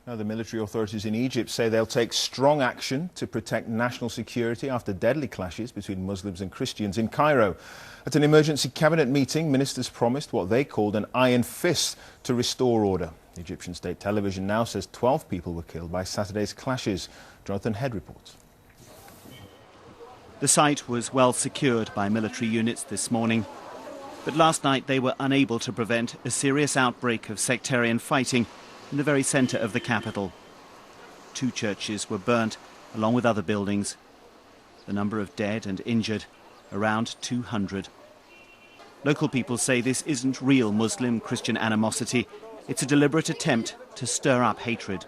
Now, the military authorities in Egypt say they'll take strong action to protect national security after deadly clashes between Muslims and Christians in Cairo. At an emergency cabinet meeting, ministers promised what they called an iron fist to restore order. The Egyptian state television now says 12 people were killed by Saturday's clashes. Jonathan Head reports. The site was well secured by military units this morning. But last night they were unable to prevent a serious outbreak of sectarian fighting in the very centre of the capital. 2 churches were burnt, along with other buildings. The number of dead and injured, around 200. Local people say this isn't real Muslim-Christian animosity. It's a deliberate attempt to stir up hatred.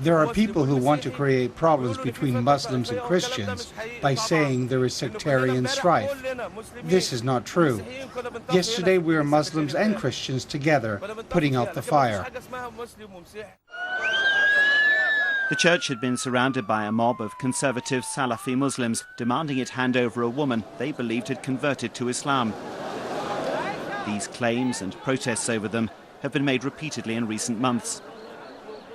There are people who want to create problems between Muslims and Christians by saying there is sectarian strife. This is not true. Yesterday we were Muslims and Christians together, putting out the fire. The church had been surrounded by a mob of conservative Salafi Muslims demanding it hand over a woman they believed had converted to Islam. These claims and protests over them have been made repeatedly in recent months.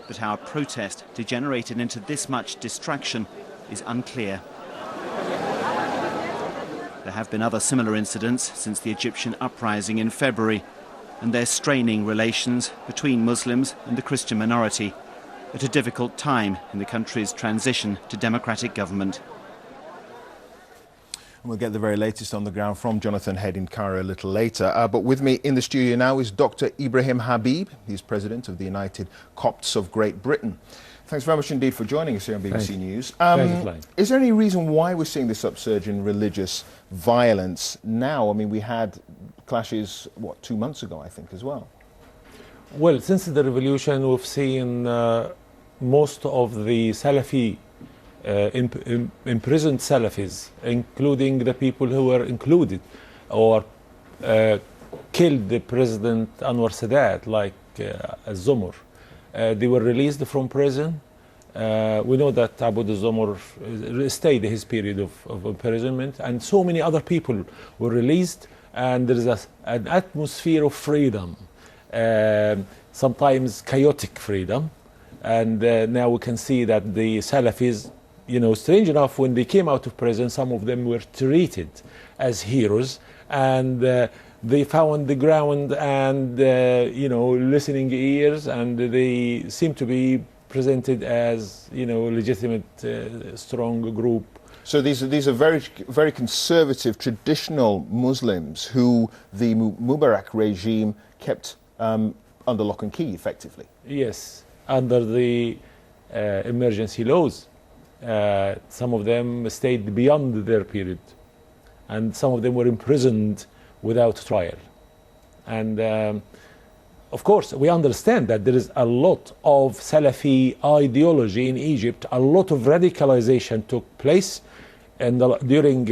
But how a protest degenerated into this much distraction is unclear. There have been other similar incidents since the Egyptian uprising in February, and they're straining relations between Muslims and the Christian minority at a difficult time in the country's transition to democratic government. And we'll get the very latest on the ground from Jonathan Head in Cairo a little later. But with me in the studio now is Dr. Ibrahim Habib. He's president of the United Copts of Great Britain. Thanks very much indeed for joining us here on BBC News. Is there any reason why we're seeing this upsurge in religious violence now? I mean, we had clashes, 2 months ago, I think, as well. Well, since the revolution, we've seen most of the Salafi imprisoned Salafis, including the people who were included or killed the President Anwar Sadat, like al-Zumur. They were released from prison. We know that Abu al-Zumur stayed his period of imprisonment, and so many other people were released, and there is an atmosphere of freedom, sometimes chaotic freedom. And now we can see that the Salafis, strange enough, when they came out of prison, some of them were treated as heroes, and they found the ground and, listening ears, and they seem to be presented as, legitimate, strong group. So these are very, very conservative, traditional Muslims who the Mubarak regime kept under lock and key, effectively. Yes, under the emergency laws. Some of them stayed beyond their period, and some of them were imprisoned without trial. And of course, we understand that there is a lot of Salafi ideology in Egypt. A lot of radicalization took place during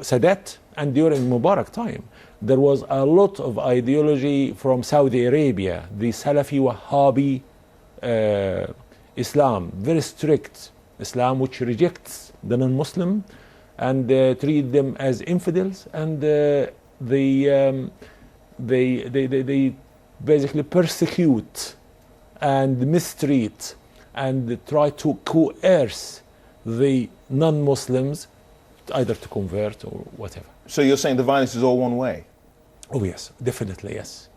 Sadat and during Mubarak time. There was a lot of ideology from Saudi Arabia, the Salafi Wahhabi Islam, very strict Islam, which rejects the non-Muslim and treat them as infidels, and they basically persecute and mistreat and try to coerce the non-Muslims either to convert or whatever. So you're saying the violence is all one way? Oh yes, definitely yes.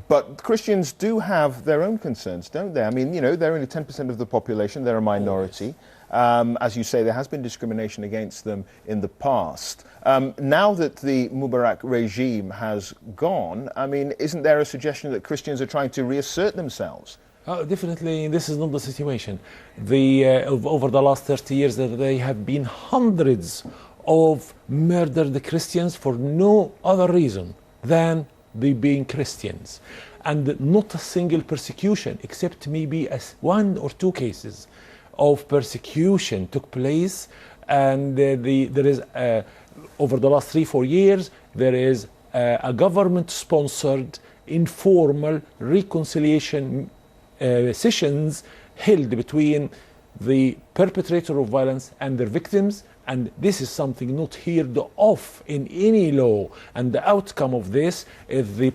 But Christians do have their own concerns, don't they? I mean, they're only 10% of the population, they're a minority. As you say, there has been discrimination against them in the past. Now that the Mubarak regime has gone, I mean, isn't there a suggestion that Christians are trying to reassert themselves? Definitely, this is not the situation. Over the last 30 years, there have been hundreds of murdered Christians for no other reason than they being Christians, and not a single persecution, except maybe 1 or 2 cases of persecution took place. And there is over the last 3-4 years, there is a government-sponsored informal reconciliation sessions held between the perpetrator of violence and their victims, And this is something not heard of in any law. And the outcome of this is the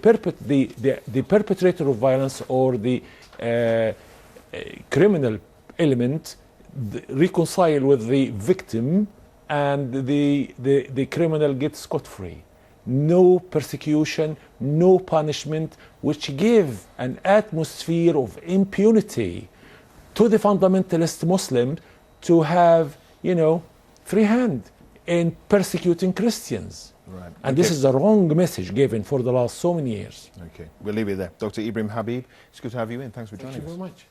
perpetrator of violence or the criminal element reconcile with the victim, and the criminal gets scot-free. No persecution, no punishment, which give an atmosphere of impunity to the fundamentalist Muslim to have, free hand in persecuting Christians. Right. And this is a wrong message given for the last so many years. Okay, we'll leave it there. Dr. Ibrahim Habib, it's good to have you in. Thanks for joining us. Thank you very much.